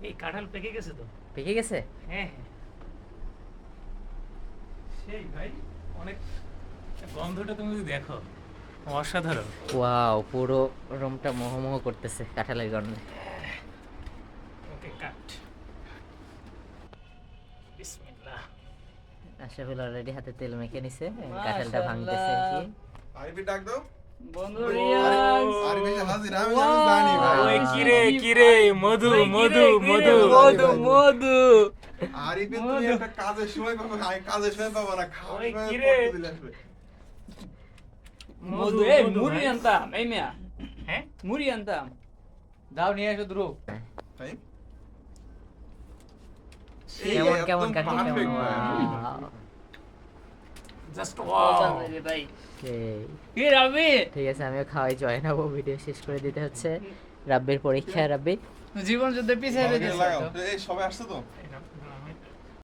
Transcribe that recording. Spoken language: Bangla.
এই কাঁঠাল পেকে গেছে তো। পেকে গেছে? হ্যাঁ হ্যাঁ, সেই ভাই অনেক, গন্ধটা তুমি যদি দেখো অসাধারণ। ওয়াও, পুরো রুমটা মোহমোহ করতেছে কাঁঠালের গন্ধে। ওকে কাট, বিসমিল্লাহ। আশরাফুল অলরেডি হাতে তেল মেখে নিছে, কাঁঠালটা ভাঙতেছে আর কি। আরিফি ডাক দাও। বন্ধু ও, রিয়াজ আরিফ এসে হাজির, আমি জানি ভাই। ওই কিরে কিরে, মধু মধু মধু মধু মধু আরিফে তুমি একটা কাজের সময় পাবো, আমি কাজের সময় পাবো না, খাওয়ার ওই সময় কিরে। পড়তে দিলে আসবে। মধু এই মুড়ি আনতাম, এই মিয়া হ্যাঁ মুড়ি আনতাম, দাও নিয়ে এসো দ্রুপ। ভাই কেমন একদম কেমন কাঁঠাল কেমন? perfect ভাই। Wow, জাস্ট ভাই সেই। কি রাবি, ঠিক আছে, আমিও খাওয়াই জয়েন হবো, ভিডিও শেষ করে দিতে হচ্ছে। রাব্বির পরীক্ষা, রাব্বি জীবন যুদ্ধে পিছিয়ে আমাকে দিতেছে লাগাও। এই সবাই আসছে তো?